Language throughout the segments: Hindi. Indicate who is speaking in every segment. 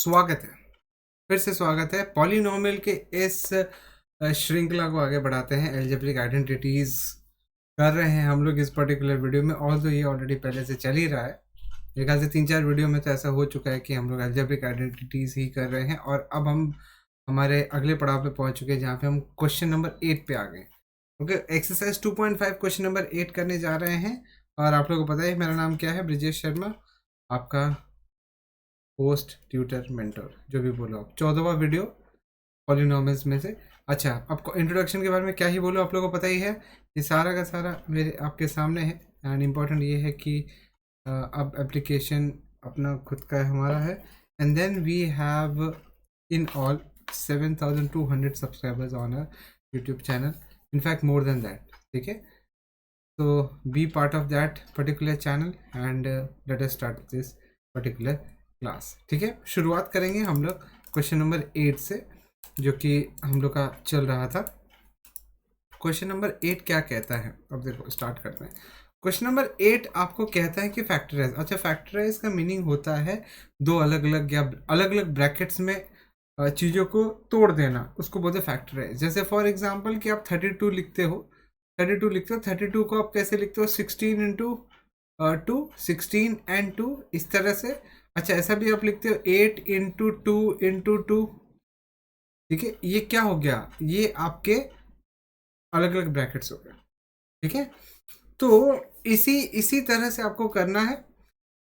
Speaker 1: स्वागत है, फिर से स्वागत है। पॉलिनोमियल के इस श्रृंखला को आगे बढ़ाते हैं। एल्जेब्रिक आइडेंटिटीज कर रहे हैं हम लोग इस पर्टिकुलर वीडियो में। और तो ये ऑलरेडी पहले से चल ही रहा है, मेरे ख्याल से 3-4 वीडियो में तो ऐसा हो चुका है कि हम लोग एल्जेब्रिक आइडेंटिटीज ही कर रहे हैं। और अब हम हमारे अगले पड़ाव पे पहुंच चुके हैं, जहाँ पे हम क्वेश्चन नंबर 8 पे आ गए। ओके, एक्सरसाइज 2.5 क्वेश्चन नंबर 8 करने जा रहे हैं। और आप लोगों को पता है मेरा नाम क्या है, ब्रिजेश शर्मा, आपका होस्ट, ट्यूटर, मेंटर, जो भी बोलो आप। 14वां वीडियो पॉलिनोमियल्स में से। अच्छा, आपको इंट्रोडक्शन के बारे में क्या ही बोलो, आप लोगों को पता ही है, ये सारा का सारा मेरे आपके सामने है। एंड इम्पॉर्टेंट ये है कि अब एप्लीकेशन अपना खुद का हमारा है। And then we have in all 7200 subscribers on our YouTube channel, in fact more than that. ठीक है, तो be part of that particular channel and let us start this particular class. ठीक है, शुरुआत करेंगे हम लोग क्वेश्चन नंबर 8 से, जो कि हम लोग का चल रहा था। क्वेश्चन नंबर 8 क्या कहता है, अब देखो स्टार्ट करते हैं। क्वेश्चन नंबर 8 आपको कहता है कि फैक्टराइज। अच्छा, फैक्टराइज का मीनिंग होता है दो अलग अलग या अलग अलग ब्रैकेट्स में चीज़ों को तोड़ देना, उसको बोलते हैं फैक्टराइज। जैसे फॉर एग्जांपल कि आप 32 लिखते हो, 32 को आप कैसे लिखते हो, 16 इंटू 2, 16 एंड 2, इस तरह से। अच्छा, ऐसा भी आप लिखते हो 8 इंटू 2 इंटू 2। ठीक है, ये क्या हो गया, ये आपके अलग अलग ब्रैकेट्स हो गए। ठीक है, तो इसी तरह से आपको करना है।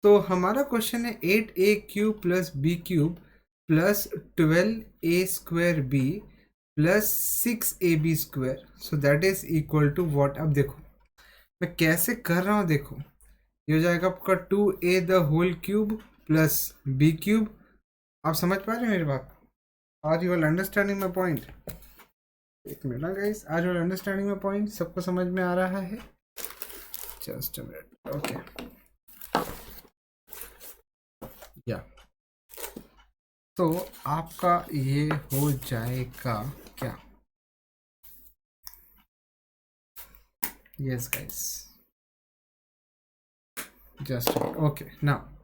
Speaker 1: तो हमारा क्वेश्चन है 8a³ plus b³ plus 12a² b plus 6ab², so that is equal to what. अब देखो मैं कैसे कर रहा हूँ, देखो ये हो जाएगा आपका 2a³ प्लस b³। आप समझ पा रहे हैं मेरी बात? Are you all understanding my point? एक मिनट ना guys, are you all understanding my point? सबको समझ में आ रहा है? Just a minute. ओके, या तो आपका ये हो जाएगा क्या? Yes guys, just okay. Now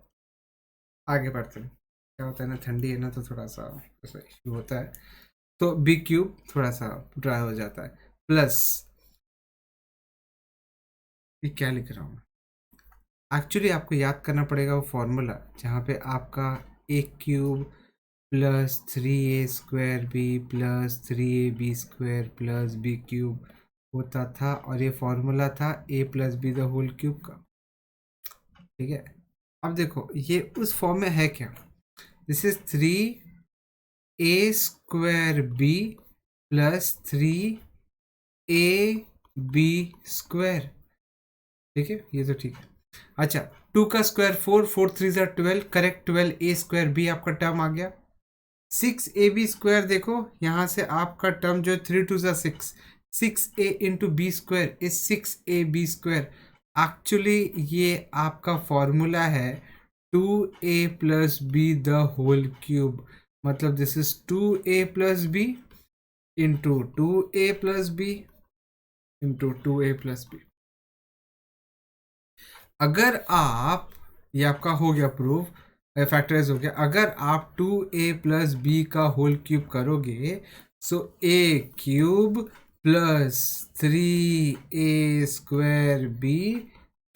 Speaker 1: आगे बढ़ते हैं। क्या होता है ना, ठंडी है ना, तो थोड़ा सा ऐसा इशू होता है। तो b³ थोड़ा सा ड्राई हो जाता है, प्लस ये क्या लिख रहा हूँ, एक्चुअली आपको याद करना पड़ेगा वो फॉर्मूला जहाँ पे आपका a³ plus 3a² b plus 3ab² plus b³ होता था, और ये फॉर्मूला था a plus b the whole cube का। ठीक है, अब देखो ये उस फॉर्म में है क्या, this is 3a² b plus 3ab²। ठीक है, ये तो ठीक है। अच्छा, 2 का स्क्वायर 4, 4 3 12, करेक्ट, 12a² b आपका टर्म आ गया। 6ab², देखो यहाँ से आपका टर्म जो 3 2 6, 6a into b² is 6ab²। Actually ये आपका फॉर्मूला है 2a plus b the whole cube, मतलब this is 2a plus b into 2a plus b into 2a plus b. अगर आप, ये आपका हो गया प्रूफ, फैक्टराइज हो गया। अगर आप 2a प्लस बी का होल क्यूब करोगे, सो a³ plus 3a² b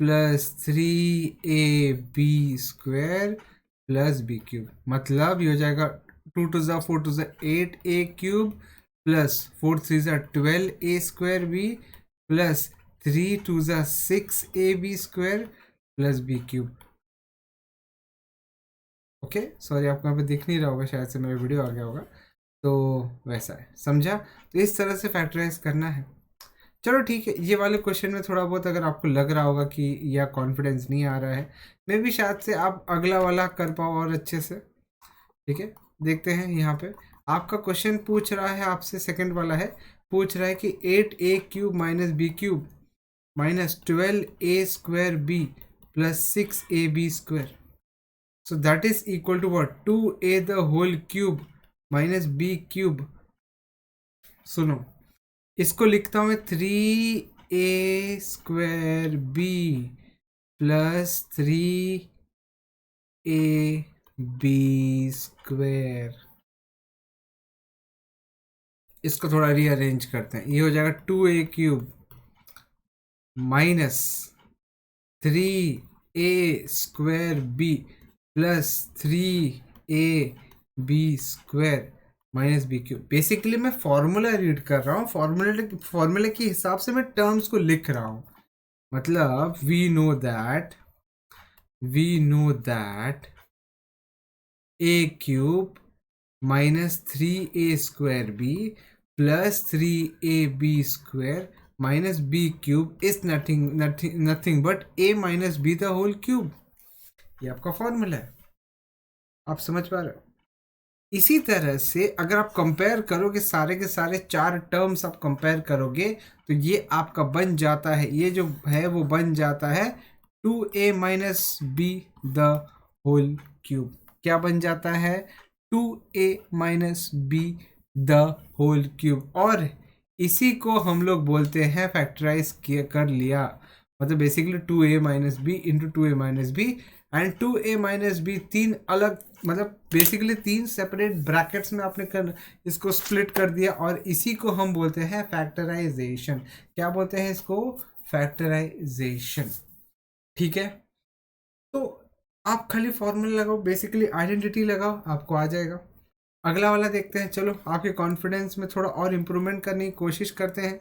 Speaker 1: plus 3ab² plus b³, मतलब ये हो जाएगा 2 2 4 2 8a³ plus 4 3 12a² b plus 3 2 6ab² plus b³। Okay, sorry आपको यहाँ पे दिख नहीं रहा होगा, शायद से मेरा वीडियो आ गया होगा, तो वैसा है, समझा? तो इस तरह से फैक्टराइज करना है। चलो ठीक है, ये वाले क्वेश्चन में थोड़ा बहुत अगर आपको लग रहा होगा कि या कॉन्फिडेंस नहीं आ रहा है, मे भी शायद से आप अगला वाला कर पाओ और अच्छे से। ठीक है, देखते हैं। यहाँ पे आपका क्वेश्चन पूछ रहा है आपसे, सेकंड वाला है, पूछ रहा है कि 8a³ minus b³ minus 12a² b plus 6ab², so that is equal to what, 2a the whole cube minus b³। सुनो, इसको लिखता हूँ मैं 3a² b plus 3a² B square. इसको थोड़ा रीअरेंज करते हैं, ये हो जाएगा 2a³ minus 3a² plus 3ab² minus b³। Basically मैं फॉर्मूला रीड कर रहा हूँ, फॉर्मूले के हिसाब से मैं टर्म्स को लिख रहा हूँ। मतलब we know that a³ minus 3a² plus 3ab² minus b³ is nothing but a minus b the whole cube. ये आपका फॉर्मूला है, आप समझ पा रहे हो। इसी तरह से अगर आप कंपेयर करोगे, सारे के सारे 4 टर्म्स आप कंपेयर करोगे, तो ये आपका बन जाता है, ये जो है वो बन जाता है 2a minus b the whole cube. क्या बन जाता है? 2a minus b the whole cube. और इसी को हम लोग बोलते हैं फैक्टराइज कर लिया, मतलब basically 2a minus b into 2a minus b and 2a minus b. 3 अलग, मतलब बेसिकली 3 सेपरेट ब्रैकेट्स में आपने इसको स्प्लिट कर दिया, और इसी को हम बोलते हैं फैक्टराइजेशन। क्या बोलते हैं इसको? फैक्टराइजेशन। ठीक है, तो आप खाली फॉर्मूला लगाओ, बेसिकली आइडेंटिटी लगाओ, आपको आ जाएगा। अगला वाला देखते हैं, चलो आपके कॉन्फिडेंस में थोड़ा और इम्प्रूवमेंट करने की कोशिश करते हैं।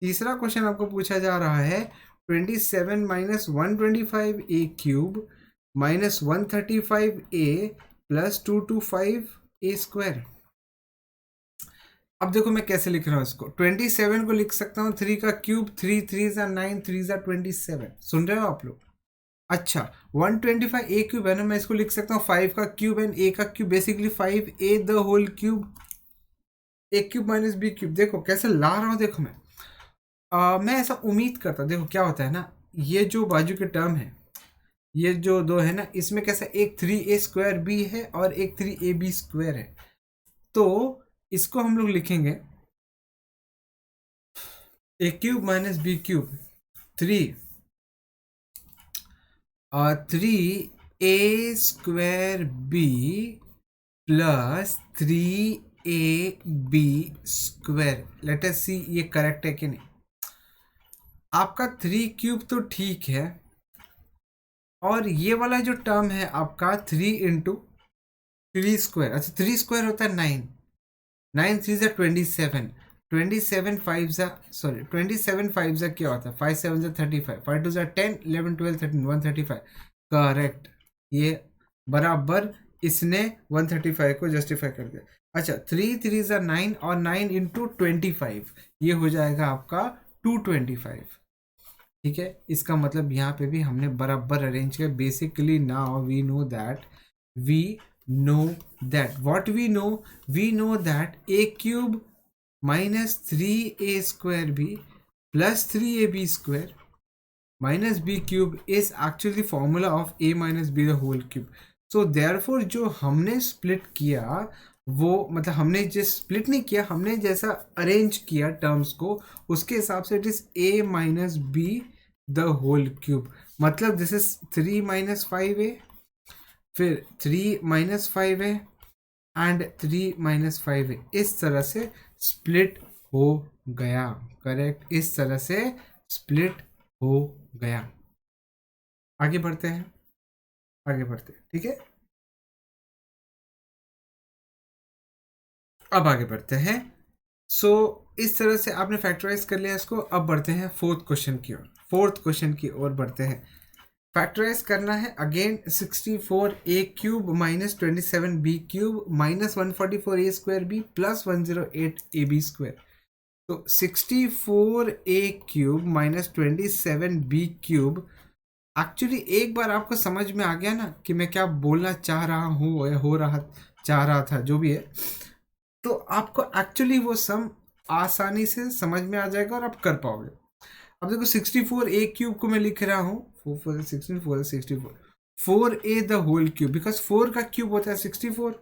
Speaker 1: तीसरा क्वेश्चन आपको पूछा जा रहा है 27 minus 125a³ minus 135a plus 225a²। अब देखो मैं कैसे लिख रहा हूँ इसको। 27 को लिख सकता हूँ 3 का क्यूब, 3 3 9, 3 27। सुन रहे हो आप लोग? अच्छा, 125a³ है ना, मैं इसको लिख सकता हूँ 5 का क्यूब एंड a का cube, basically 5a the whole cube, a³ minus b³। देखो कैसे ला रहा हूँ, देखो मैं ऐसा उम्मीद करता, देखो क्या होता है ना, ये जो बाजू के टर्म है, ये जो दो है ना, इसमें कैसा एक 3a² है और एक 3ab² है। तो इसको हम लोग लिखेंगे a³ माइनस b³, 3 और 3a² plus 3ab²। Let us सी ये करेक्ट है कि नहीं। आपका 3³ तो ठीक है, और ये वाला जो टर्म है आपका 3 इंटू 3²। अच्छा 3² होता है 9, 9 3 ज़ा 27, 27 5 ज़ा सॉरी 27 5 ज़ा क्या होता है, 5 7 ज़ा 35, 5 2 ज़ा 10, 11 12 13, 135। करेक्ट, ये बराबर इसने 135 को जस्टिफाई कर दिया। अच्छा 3 3 ज़ा 9 और 9 इंटू 25, ये हो जाएगा आपका 225। ठीक है, इसका मतलब यहाँ पे भी हमने बराबर अरेंज किया। Basically now we know that what we know that a³ minus 3a² plus 3ab² minus b³ is actually formula of a minus b the whole cube. So therefore जो हमने स्प्लिट किया, वो मतलब हमने जिस स्प्लिट नहीं किया, हमने जैसा अरेंज किया टर्म्स को, उसके हिसाब से it is a minus b the whole cube. मतलब दिस इज 3 माइनस 5a, फिर 3 minus 5a and 3 minus 5a। इस तरह से स्प्लिट हो गया। करेक्ट, इस तरह से स्प्लिट हो गया। आगे बढ़ते हैं, ठीक है। अब आगे बढ़ते हैं। सो इस तरह से आपने फैक्टराइज कर लिया इसको। अब बढ़ते हैं फोर्थ क्वेश्चन की ओर बढ़ते हैं। फैक्टराइज करना है again 64a³ minus 27b³ minus 144a² plus 108ab²। तो 64a³ माइनस 27b³ एक्चुअली एक बार आपको समझ में आ गया ना कि मैं क्या बोलना चाह रहा हूँ या चाह रहा था, जो भी है, तो आपको एक्चुअली वो सम आसानी से समझ में आ जाएगा और आप कर पाओगे। अब देखो 64a³ को मैं लिख रहा हूँ 64 4a the whole cube, because 4 का क्यूब होता है 64।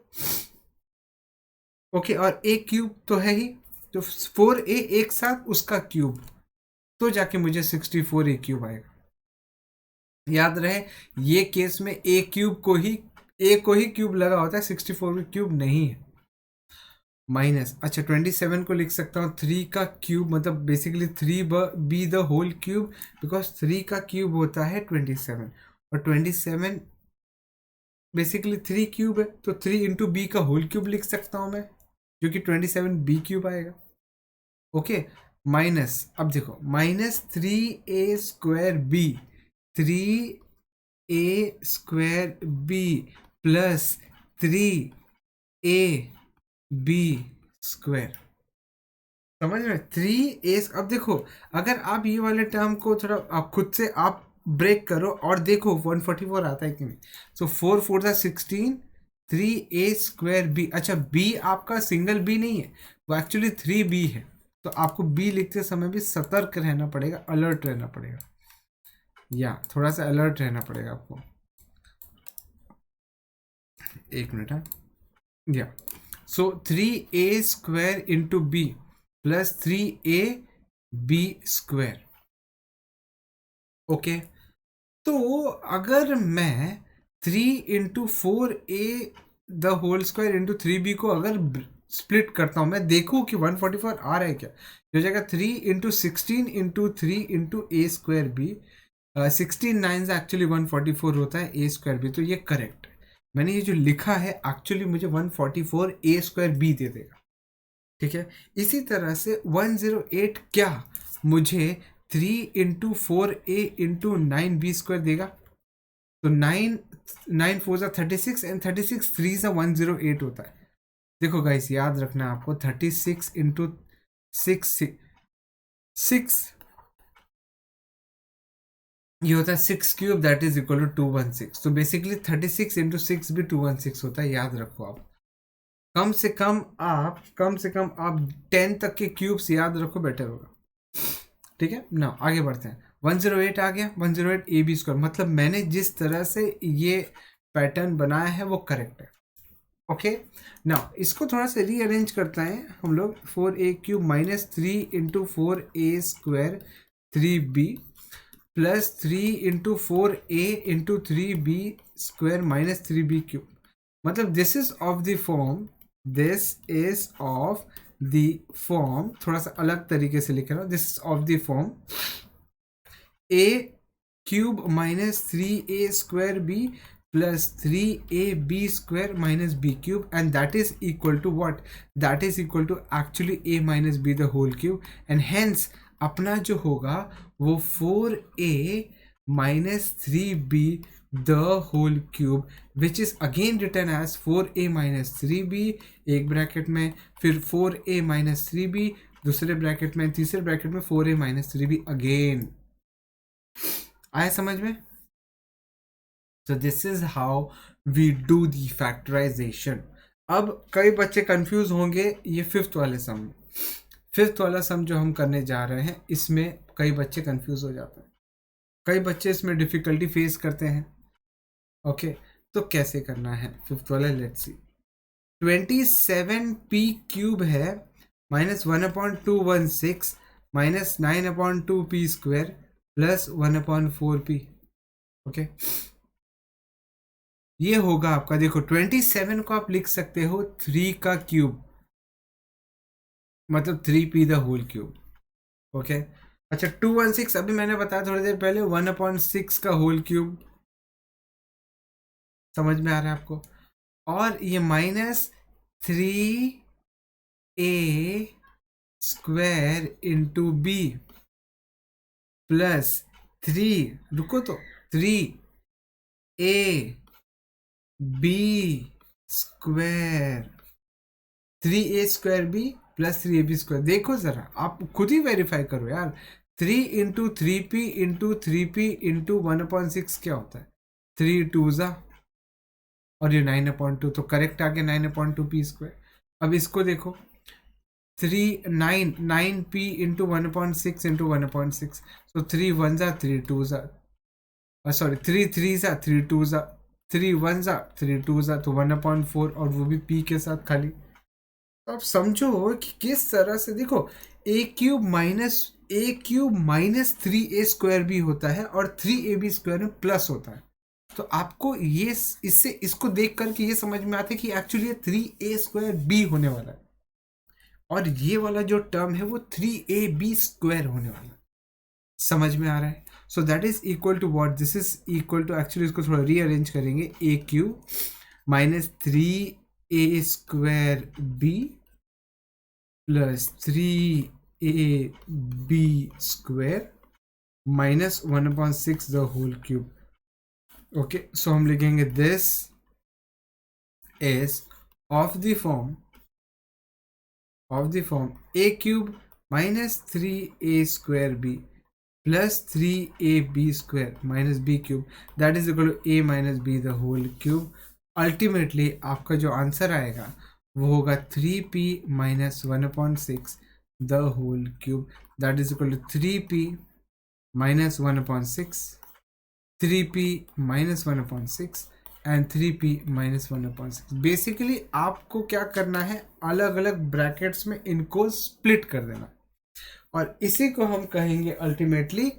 Speaker 1: ओके, और a³ तो है ही, तो 4a एक साथ उसका क्यूब, तो जाके मुझे 64a³ आएगा। याद रहे ये केस में a³ को ही ए को ही क्यूब लगा होता है, 64 में क्यूब नहीं है। माइनस, अच्छा 27 को लिख सकता हूँ 3 का क्यूब, मतलब basically 3 b the whole cube, because 3 का क्यूब होता है 27 और 27 बेसिकली 3 क्यूब है, तो 3 इंटू बी का होल क्यूब लिख सकता हूँ मैं, जो कि 27 बी क्यूब आएगा। ओके, माइनस, अब देखो minus 3a² B, 3a² B plus 3ab², समझ रहे? 3a, अब देखो अगर आप ये वाले टर्म को थोड़ा आप खुद से आप ब्रेक करो और देखो 144 आता है कि नहीं। सो 4 4 16, 3a²b, अच्छा b आपका सिंगल b नहीं है, वो एक्चुअली 3b है, तो आपको b लिखते समय भी सतर्क रहना पड़ेगा, अलर्ट रहना पड़ेगा, या थोड़ा सा अलर्ट रहना पड़ेगा आपको। एक मिनट है, या so 3a² into b plus 3ab²। Okay, तो अगर मैं 3 into 4a the whole square into 3b को अगर स्प्लिट करता हूं, मैं देखूं कि 144 आ रहा है क्या, हो जाएगा 3 into 16 into 3 into a²b, 16 9 actually 144 होता है a²b, तो ये करेक्ट है। मैंने ये जो लिखा है एक्चुअली मुझे 144 a²b दे देगा, ठीक है। इसी तरह से 108 क्या मुझे 3 इंटू 4a इंटू 9b² देगा, तो 9 9 4 36 एंड 36 3 108 होता है। देखो गाइस याद रखना आपको, 36 इंटू 6 ये होता है 6 cube, that is equal to 216। तो बेसिकली 36 इंटू 6 भी 216 होता है, याद रखो आप। कम से कम आप 10 तक के क्यूब्स याद रखो, बेटर होगा, ठीक है ना। आगे बढ़ते हैं, 108 आ गया, 108 ab², मतलब मैंने जिस तरह से ये पैटर्न बनाया है वो करेक्ट है। ओके ना, इसको थोड़ा सा रीअरेंज करते हैं हम लोग, 4a³ minus 3 into 4a² 3b plus 3 into 4a into 3b² minus 3b³, मतलब this is of the form, थोड़ा सा अलग तरीके से लिख रहा हूँ, this is of the form a³ minus 3a² plus 3ab² minus b³ and that is equal to what? That is equal to actually a minus b the whole cube, and hence अपना जो होगा वो 4a minus 3b the whole cube which is again written as 4a minus 3b एक ब्रैकेट में, फिर 4a minus 3b दूसरे ब्रैकेट में, तीसरे ब्रैकेट में 4a minus 3b अगेन। आया समझ में? So this is how we do the factorization. अब कई बच्चे कंफ्यूज होंगे ये फिफ्थ वाला सम जो हम करने जा रहे हैं, इसमें कई बच्चे कंफ्यूज हो जाते हैं, कई बच्चे इसमें डिफिकल्टी फेस करते हैं। ओके, तो कैसे करना है फिफ्थ वाला, लेट्स सी। 27p³ है minus 1/216 minus 9/2p² plus 1/4p। Okay, ये होगा आपका, देखो 27 को आप लिख सकते हो 3 का क्यूब, मतलब 3p the whole cube. Okay, अच्छा 216 अभी मैंने बताया थोड़ी देर पहले 1/6 का होल क्यूब, समझ में आ रहा है आपको, और ये minus 3a² into b plus 3, रुको तो 3ab² 3a² b plus 3ab²। देखो जरा आप खुद ही वेरीफाई करो यार, 3 into 3p into 3p into 1/6 क्या होता है, 3 2 और ये 9/2, तो करेक्ट आ गया 9/2p²। अब इसको देखो 9p इंटू 1/6 इंटू 1/6, तो 3 1 3 2 सॉरी 3 3 3 2 3 1 3 2 तो 1/4, और वो भी p के साथ खाली। तो आप समझो कि किस तरह से, देखो a³ माइनस 3a² भी होता है और 3ab² में प्लस होता है, तो आपको ये इससे इसको देख करके ये समझ में आता है कि एक्चुअली ये 3a² होने वाला है, और ये वाला जो टर्म है वो 3ab² होने वाला है। समझ में आ रहा है? So that is equal to what, this is equal to, actually इसको थोड़ा रीअरेंज करेंगे, a³ minus 3a² plus 3ab² minus 1/6 the whole cube. Okay, so हम लिखेंगे this is of the form a³ minus 3a² plus 3ab² minus b³ that is equal to a minus b the whole cube. Ultimately आपका जो आंसर आएगा वो होगा 3p minus 1/6 the whole cube, that is equal to 3p minus 1/6, 3p minus 1/6 and 3p minus 1/6। Basically आपको क्या करना है, अलग अलग ब्रैकेट्स में इनको स्प्लिट कर देना, और इसी को हम कहेंगे अल्टीमेटली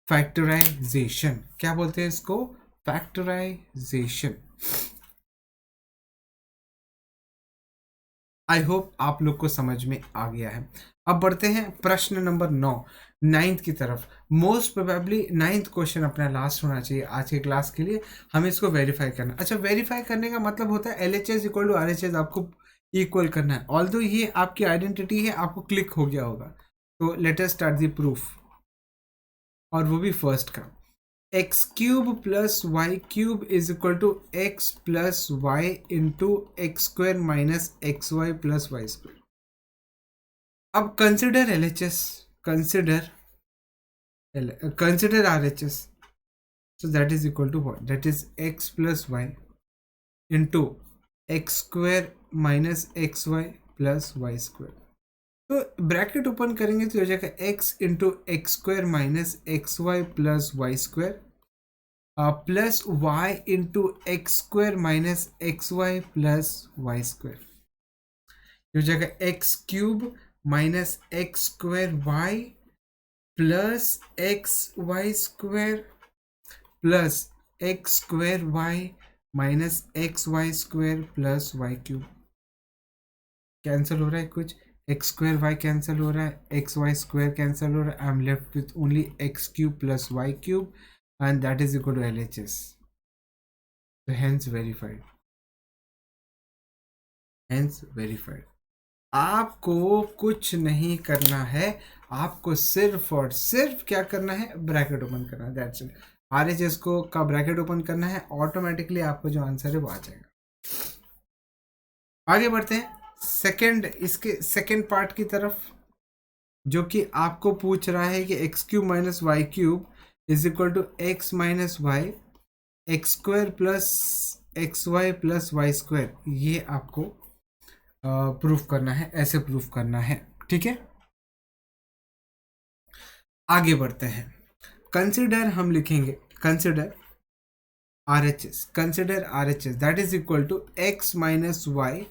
Speaker 1: फैक्टराइजेशन। क्या बोलते हैं इसको? फैक्टराइजेशन। आई होप आप लोग को समझ में आ गया है। अब बढ़ते हैं प्रश्न नंबर 9, 9th की तरफ। मोस्ट प्रोबेबली 9th क्वेश्चन अपना लास्ट होना चाहिए आज के क्लास के लिए। हमें इसको वेरीफाई करना। अच्छा, वेरीफाई करने का मतलब होता है LHS इक्वल टू RHS आपको इक्वल करना है। ऑल्दो ये आपकी आइडेंटिटी है, आपको क्लिक हो गया होगा। तो let us start the proof, और वो भी फर्स्ट का। x³ plus y³ is equal to x plus y into x² minus xy plus y²। अब consider LHS, consider RHS, so that is equal to what? That is x plus y into x² minus xy plus y²। तो ब्रैकेट ओपन करेंगे तो हो जाएगा x into x² minus xy plus y² plus y into x² minus xy plus y²। हो जाएगा x³ minus x² plus xy² plus x² minus xy² plus y³ cancel हो रहा है, कुछ x² कैंसिल हो रहा है, xy² कैंसिल हो रहा है। I am left with only x³ plus y³ and that is equal to LHS, hence verified, hence verified. आपको कुछ नहीं करना है, आपको सिर्फ और सिर्फ क्या करना है, ब्रैकेट ओपन करना है, दैट्स इट। RHS को का ब्रैकेट ओपन करना है, ऑटोमेटिकली आपको जो आंसर है वो आ जाएगा। आगे बढ़ते हैं इसके सेकंड पार्ट की तरफ, जो कि आपको पूछ रहा है कि x³ minus y³ is equal to x minus y, x² plus xy plus y²। ये आपको प्रूफ करना है, ऐसे प्रूफ करना है, ठीक है। आगे बढ़ते हैं। कंसिडर हम लिखेंगे, consider RHS that is equal to x minus y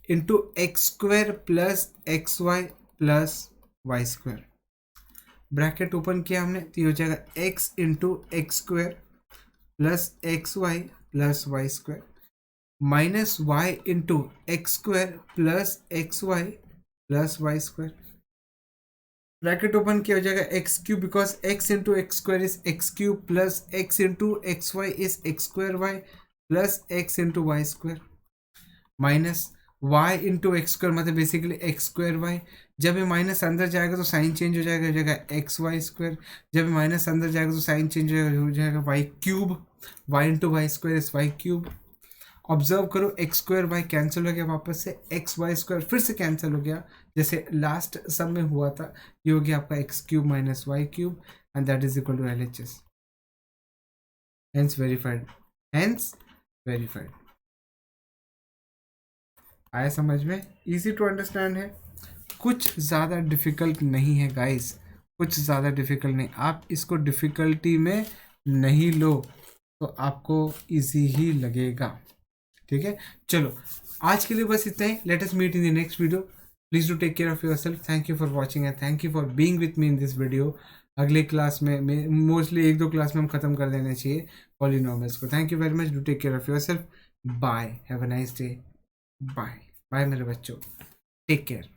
Speaker 1: into x² plus xy plus y²। Bracket open किया हमने तो ये हो जाएगा x into x² plus xy plus y² minus y into x² plus xy plus y²। Bracket open किया हो जाएगा x³ because x into x² is x³ plus x into xy is x²y plus x into y² minus y into x² मतलब बेसिकली x²y। जब ये माइनस अंदर जाएगा तो साइन चेंज हो जाएगा xy²। जब ये माइनस अंदर जाएगा तो साइन चेंज हो जाएगा y³ y into y² is y³। Observe करो x²y कैंसिल हो गया, वापस से xy² फिर से कैंसिल हो गया, जैसे लास्ट सब में हुआ था। ये हो गया आपका x³ minus y³ and that is equal to LHS, hence verified, hence verified. आया समझ में? इजी टू अंडरस्टैंड है, कुछ ज़्यादा डिफिकल्ट नहीं है गाइस, कुछ ज़्यादा डिफिकल्ट नहीं। आप इसको डिफिकल्टी में नहीं लो तो आपको इजी ही लगेगा, ठीक है। चलो आज के लिए बस इतना ही, let us meet in the next video. Please do take care of yourself. Thank you for watching and thank you for being with me in this video. अगली क्लास में मोस्टली 1-2 क्लास में हम ख़त्म कर देने चाहिए पॉलिनोमियल्स को। Thank you very much, do take care of yourself, bye, have a nice day, bye bye मेरे बच्चों, टेक केयर।